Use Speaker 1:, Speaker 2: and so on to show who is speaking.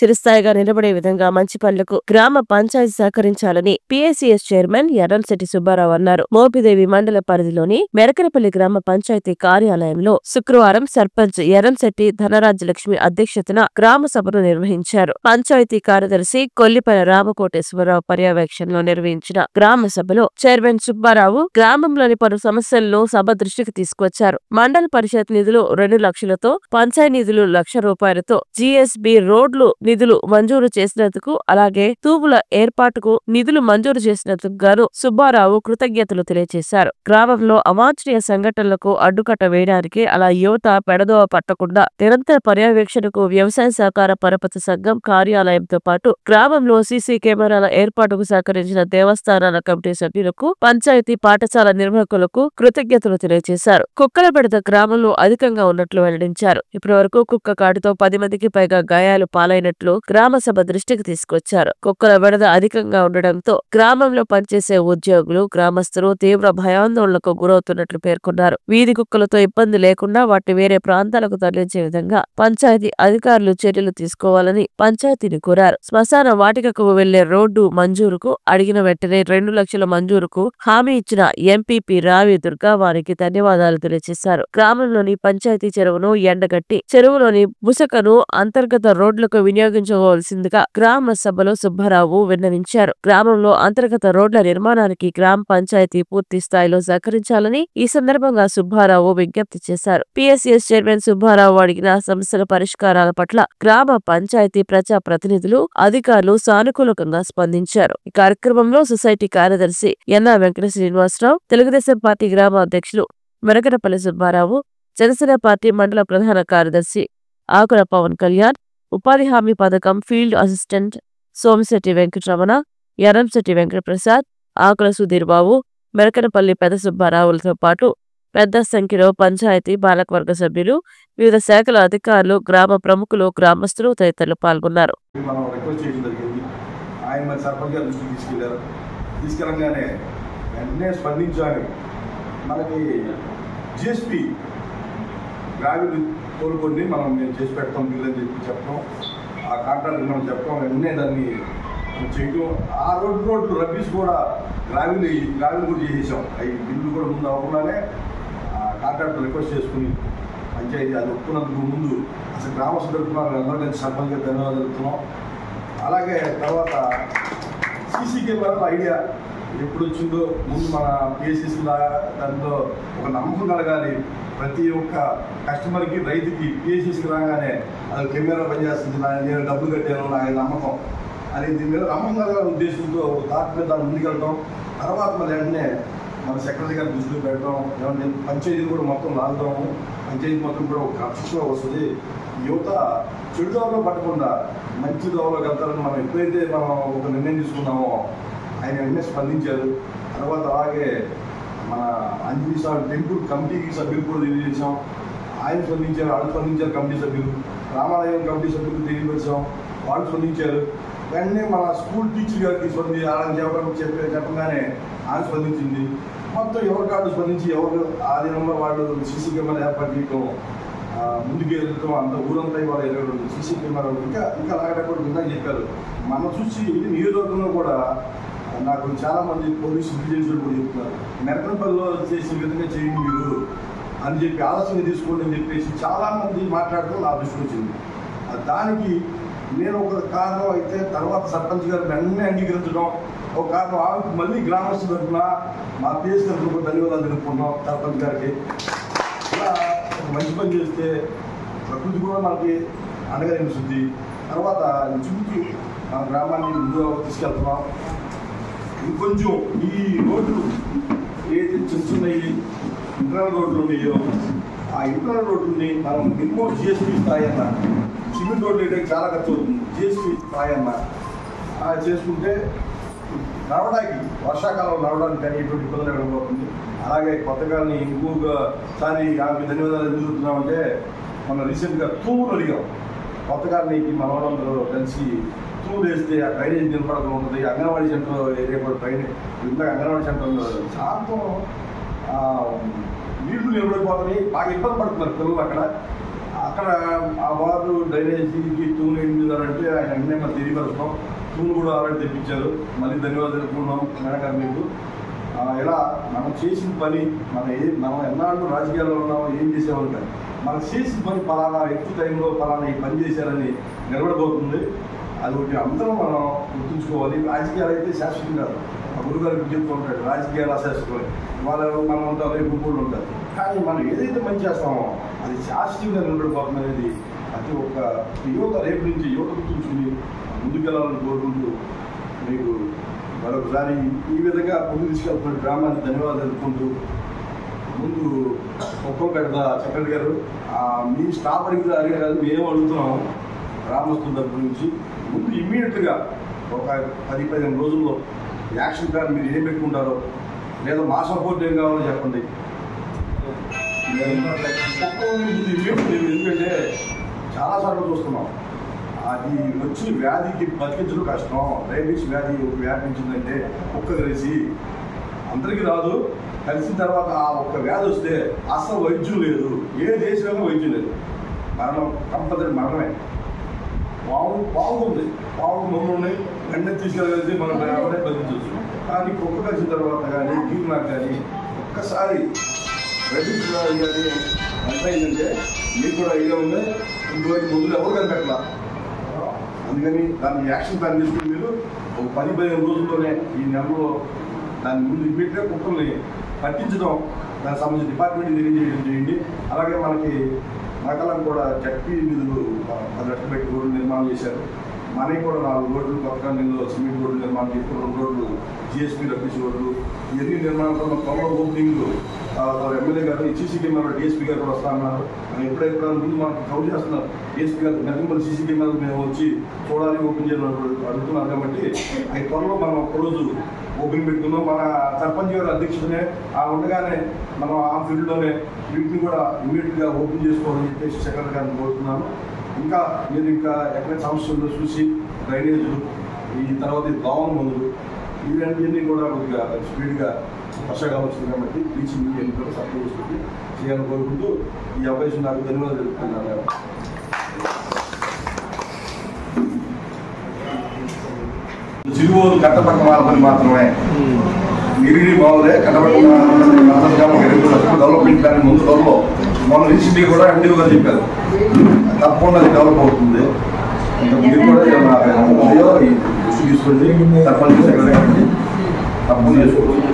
Speaker 1: చిరస్థాయిగా నిలబడే విధంగా మంచి పనులకు గ్రామ పంచాయతీ సహకరించాలని పిఎసిఎస్ చైర్మన్ ఎర్రంశెట్టి సుబ్బారావు అన్నారు. మోపిదేవి మండల పరిధిలోని మెరకనపల్లి గ్రామ పంచాయతీ కార్యాలయంలో శుక్రవారం సర్పంచ్ ఎర్రంశెట్టి ధనరాజ్యలక్ష్మి అధ్యక్షతన గ్రామ సభను నిర్వహించారు. పంచాయతీ కార్యదర్శి కొల్లిపల్లి రామకోటేశ్వరరావు పర్యవేక్షణలో నిర్వహించిన గ్రామ సభలో చైర్మన్ సుబ్బారావు గ్రామంలోని పలు సమస్యలను సభ దృష్టికి తీసుకొచ్చారు. మండల పరిషత్ నిధులు 2 లక్షలతో, పంచాయతీ నిధులు ₹1,00,000తో జీఎస్బీ రోడ్లు నిధులు మంజూరు చేసినందుకు, అలాగే తూముల ఏర్పాటుకు నిధులు మంజూరు చేసినందుకు గాను సుబ్బారావు కృతజ్ఞతలు తెలియజేశారు. గ్రామంలో అవాంఛనీయ సంఘటనలకు అడ్డుకట్ట వేయడానికి, అలా యువత పెడదోవ పట్టకుండా నిరంతర పర్యవేక్షణకు వ్యవసాయ సహకార పరపతి సంఘం కార్యాలయంతో పాటు గ్రామంలో సీసీ కెమెరాల ఏర్పాటుకు సహకరించిన దేవస్థానాల కమిటీ సభ్యులకు, పంచాయతీ పాఠశాల నిర్వాహకులకు కృతజ్ఞతలు తెలియజేశారు. కుక్కల బెడద గ్రామంలో అధికంగా ఉన్నట్లు వెల్లడించారు. ఇప్పటివరకు కుక్క కాటుతో 10 మందికి పైగా గాయాలు పాలైనట్లు గ్రామ సభ దృష్టికి తీసుకొచ్చారు. కుక్కల బెడద అధికంగా ఉండడంతో గ్రామంలో పనిచేసే ఉద్యోగులు, గ్రామస్తులు తీవ్ర భయాందోళనకు గురవుతున్నట్లు పేర్కొన్నారు. వీధి కుక్కలతో ఇబ్బంది లేకుండా వాటిని వేరే ప్రాంతాలకు తరలించే విధంగా పంచాయతీ అధికారులు చర్యలు తీసుకోవాలని పంచాయతీని కోరారు. శ్మశాన వాటికకు వెళ్లే రోడ్డు మంజూరుకు అడిగిన వెంటనే 2 లక్షల మంజూరుకు హామీ ఇచ్చిన ఎంపీపీ రావి దుర్గా వారికి ధన్యవాదాలు తెలియజేశారు. గ్రామంలోని పంచాయతీ చెరువును ఎండగట్టి చెరువులోని ముసకను అంతర్గత రోడ్లకు వినియోగించుకోవాల్సిందిగా గ్రామ సభలో సుబ్బారావు విన్నవించారు. గ్రామంలో అంతర్గత రోడ్ల నిర్మాణానికి గ్రామ పంచాయతీ పూర్తి స్థాయిలో సహకరించాలని ఈ సందర్భంగా సుబ్బారావు విజ్ఞప్తి చేశారు. పిఎస్సిఎస్ చైర్మన్ సుబ్బారావు అడిగిన సమస్యల పరిష్కారాల పట్ల గ్రామ పంచాయతీ ప్రజా ప్రతినిధులు, అధికారులు సానుకూలంగా స్పందించారు. ఈ కార్యక్రమంలో సొసైటీ కార్యదర్శి ఎన్నా వెంకట శ్రీనివాసరావు, తెలుగుదేశం పార్టీ గ్రామ అధ్యక్షులు మెరకనపల్లి సుబ్బారావు, జనసేన పార్టీ మండల ప్రధాన కార్యదర్శి ఆకుల పవన్ కళ్యాణ్, ఉపాధి హామీ పథకం ఫీల్డ్ అసిస్టెంట్ సోమిశెట్టి వెంకటరమణ, ఎర్రంశెట్టి వెంకటప్రసాద్, ఆకుల సుధీర్ బాబు, మెరకనపల్లి పెద్ద సుబ్బారావులతో పాటు పెద్ద సంఖ్యలో పంచాయతీ పాలకవర్గ సభ్యులు, వివిధ శాఖల అధికారులు, గ్రామ ప్రముఖులు, గ్రామస్తులు తదితరులు పాల్గొన్నారు.
Speaker 2: కోలుకొని మేము చేసి పెడతాం బిల్లు చెప్పి చెప్పడం, ఆ కాంట్రాక్టర్ మనం చెప్పడం, వెంటనే దాన్ని చేయటం. ఆ రోడ్లు రబ్బీస్ కూడా గ్రావెల్ కూడా చేసేసాం. అవి బిల్లు కూడా ముందు అవ్వకుండానే కాంట్రాక్టర్ రిక్వెస్ట్ చేసుకుని పంచాయతీ అది ఒప్పుకున్నందుకు ముందు అసలు గ్రామస్తులు జరుపుకున్నారు. అందరికీ సర్పంచ్ గారు ధన్యవాదాలు జరుపుతున్నాం. అలాగే తర్వాత సీసీ కెమెరాల ఐడియా ఎప్పుడు వచ్చిందో ముందు మన పిఎస్సిసి దాంట్లో ఒక నమ్మకం కలగాలి. ప్రతి ఒక్క కస్టమర్కి, రైతుకి పిఎస్సిసికి రాగానే అది కెమెరా పనిచేస్తుంది, నేను డబ్బులు కట్టాను, నాకు నమ్మకం అని దీని మీద నమ్మకం కలగాల ఉద్దేశంతో తాటి మీద దాన్ని ముందుకెళ్ళటం. తర్వాత మళ్ళీ వెంటనే మన సెక్రటరీ గారి దృష్టిలో పెట్టడం, ఏమంటే పంచాయతీ కూడా మొత్తం లాగుదాము, పంచాయతీ మొత్తం కూడా ఒక ఖర్చులో వస్తుంది. యువత చెడు దోవలో పట్టకుండా మంచి దోవలోకి వెళ్తారని మనం ఎప్పుడైతే మనం ఒక నిర్ణయం తీసుకున్నామో ఆయన వెంటనే స్పందించారు. తర్వాత అలాగే మన ఆంజనేయ స్వామి టెంపుల్ కమిటీకి సభ్యులు కూడా తెలియజేసాం. ఆయన స్పందించారు, వాళ్ళు స్పందించారు. కమిటీ సభ్యులు, రామాలయం కమిటీ సభ్యులు తెలియపరిచాం, వాళ్ళు స్పందించారు. వెంటనే మన స్కూల్ టీచర్ గారికి ఆయన చెప్పగానే ఆయన స్పందించింది. మొత్తం ఎవరి కాళ్ళు స్పందించి ఎవరు ఆ దినంలో వాళ్ళు సీసీ కెమెరా ఏర్పాటు చేయటం, ముందుకు వెళ్తాం. అంత ఊరంతా ఇవాళ 22 సీసీ కెమెరాలు ఇంకా లాగడం కూడా విన్నా చెప్పారు. మనం చూసి నియోజకవర్గంలో కూడా నాకు చాలామంది పోలీసు విజిలెన్స్ కూడా చెప్తున్నారు, మెరకనపల్లిలో చేసిన విధంగా చేయండి మీరు అని చెప్పి ఆలోచన తీసుకోండి అని చెప్పేసి చాలామంది మాట్లాడటం నా దృష్టికి వచ్చింది. దానికి నేను ఒక కారణం అయితే తర్వాత సర్పంచ్ గారు వెంటనే అంగీకరించడం ఒక కారణం. ఆమెకు మళ్ళీ గ్రామస్తుల తరఫున మా పిఎస్ తరఫున కూడా ధన్యవాదాలు తెలుపుకున్నాం సర్పంచ్ గారికి. ఇలా మంచి పని చేస్తే ప్రకృతి కూడా మనకి అండగా నిలుస్తుంది. తర్వాత చుట్టూ మా గ్రామాన్ని ముందుగా తీసుకెళ్తున్నాం. ఇంకొంచెం ఈ రోడ్లు ఏదైతే చిన్న చిన్నవి ఇంటర్నల్ రోడ్లు ఉన్నాయో ఆ ఇంటర్నల్ రోడ్లని మనం మినిమం జిఎస్పీ స్థాయి అన్న, సిమెంట్ రోడ్లు అయితే చాలా ఖర్చు అవుతుంది, జిఎస్పీ స్థాయి అన్న చేసుకుంటే నడవడానికి వర్షాకాలం నడవడానికి కానీ ఎటువంటి ఇబ్బందులు వెళ్ళబోతుంది. అలాగే కొత్తగాని ఇంకొకసారి ఆమె ధన్యవాదాలు ఎందుకు చెప్తున్నామంటే మనం రీసెంట్గా తూములు అడిగాం. కొత్తగారికి మనవరంలో కలిసి తూములు వేస్తే ఆ డ్రైనేజ్ నిలబడకుండా ఉంటుంది. అంగన్వాడీ సెంటర్ ఏరియా కూడా డ్రైనేజ్ ఇందాక అంగన్వాడీ సెంటర్లో శాంతం నీళ్లు నిలబడిపోతున్నాయి, బాగా ఇబ్బంది పడుతున్నారు పిల్లలు అక్కడ. అక్కడ ఆ వార్డు డ్రైనేజీకి తూను ఏంటంటే ఆయన వెంటనే మనం తెలియపరుస్తాం. తూను కూడా ఆల్రెడీ తెప్పించారు. మళ్ళీ ధన్యవాదాలు తెలుపుకున్నాం మేడం గారు మీకు. ఇలా మనం చేసిన పని మనం ఎన్నాళ్ళు రాజకీయాల్లో ఉన్నామో ఏం చేసేవాళ్ళు కానీ మనం చేసిన పని పలానా ఎక్కువ టైంలో పలానా ఈ పని చేశారని నిలబడిపోతుంది. అది ఒకటి అందరం మనం గుర్తుంచుకోవాలి. రాజకీయాలు అయితే శాశ్వతం కాదు. ఆ గురుగారికి చెప్తూ ఉంటాడు రాజకీయాలు అశాశ్వతమని. వాళ్ళు మనం ఉంటారు, రేపు కూడా ఉంటారు. కానీ మనం ఏదైతే పని చేస్తామో అది శాశ్వతంగా నిలబడిపోతుంది అనేది ప్రతి ఒక్క యువత రేపు నుంచి యువత గుర్తుంచుకుని ముందుకెళ్ళాలని కోరుకుంటూ మీకు మరొకసారి ఈ విధంగా ముందు తీసుకెళ్తున్న గ్రామానికి ధన్యవాదాలు తెలుపుకుంటూ ముందు ఒక్కొక్కటి చక్రవర్తి గారు మీ స్టాఫ్ అడిగారు మేము అడుగుతున్నాము గ్రామస్తుల దగ్గర నుంచి ముందు ఇమ్మీడియట్గా ఒక 10-15 రోజుల్లో యాక్షన్ ప్లాన్ మీరు ఏం పెట్టుకుంటారో లేదా మా సపోర్ట్ ఏం కావాలో చెప్పండి. ఎందుకంటే చాలాసార్లు చూస్తున్నాం అది వచ్చిన వ్యాధికి బతికించడం కష్టం. రేబీస్ వ్యాధి వ్యాపించిందంటే కుక్క కలిసి అందరికీ రాదు. కలిసిన తర్వాత ఆ ఒక్క వ్యాధి వస్తే అసలు వైద్యం లేదు. ఏ దేశంలో వైద్యం లేదు. మరణం కంపల్సరీ మరణమే. బాగుంది మమ్మల్ని ఉన్నాయి వెంటనే తీసుకెళ్ళగలిగితే మనం ఎవరే బతికించవచ్చు. కానీ కుక్క కలిసిన తర్వాత కానీ కీర్నాక్ కానీ ఒక్కసారి రేబీస్ వ్యాధి కానీ ఎంత అయిందంటే మీకు కూడా ఐడియా ఉంది. ఇంకోటి ముందు ఎవరు కనిపెట్టాల. అందుకని దాన్ని యాక్షన్ ప్లాన్ తీసుకుని మీరు ఒక 10-15 రోజుల్లోనే ఈ నెలలో దాని ముందు ఇమ్మీడియట్గా కుక్కల్ని పట్టించడం దానికి సంబంధించిన డిపార్ట్మెంట్ తెలియజేయడం చేయండి. అలాగే మనకి నగరం కూడా జడ్పీ నిధులు 10 లక్షలు పెట్టి రోడ్లు నిర్మాణం చేశారు. మనకి కూడా 4 రోడ్లు కొత్తగా నిధులు సిమెంట్ రోడ్లు నిర్మాణం చేసి 2 రోడ్లు జిఎస్పీ రబ్బీస్ రోడ్లు ఇవన్నీ నిర్మాణంలో త్వరలో ఓపెనింగ్ ఎమ్మెల్యే గారు సీసీ కెమెరా డిఎస్పీ గారు కూడా వస్తా ఉన్నారు. మనం ఎప్పుడైతే ముందు మనకు కౌంట్ చేస్తున్నారు డిఎస్పీ గారు నెల్లూరు సీసీ కెమెరా మేము వచ్చి చూడాలి ఓపెన్ చేయాలని అడుగుతున్నారు. కాబట్టి అవి త్వరలో మనం ఒకరోజు ఓపెన్ పెట్టుకున్నాం. మన సర్పంచ్ గారు అధ్యక్షుడనే ఉండగానే మనం ఆ ఫీల్డ్లోనే వీటిని కూడా ఇమీడియట్గా ఓపెన్ చేసుకోవాలని చెప్పేసి సెక్రటరీ గారిని కోరుతున్నాను. ఇంకా మీరు ఇంకా ఎక్కడైనా సమస్యలు చూసి డ్రైనేజీలు ఈ తర్వాత దోమల మందులు ఇవన్నీ కూడా కొద్దిగా స్పీడ్గా వర్షాకాలం వచ్చింది కాబట్టి టీచింగ్ ఇవన్నీ కూడా సపోర్ట్ చేస్తుంది చేయాలని కోరుకుంటూ ఈ అవకాశం నాకు ధన్యవాదాలు తెలుపుతున్నాను. చిరువోలు కట్టపట్ట మాలని మాత్రమే మిగిలి బాగుందే కట్టపట్ట డెవలప్మెంట్ ప్లాన్ ముందు త్వరలో మన రీసెంట్గా కూడా ఎండీ గారు చెప్పారు తప్పకుండా అది డెవలప్ అవుతుంది. మీరు కూడా దృష్టి తీసుకోండి. సర్పంచ్ సెక్రటరీ తప్పకుండా చేసుకోవచ్చు.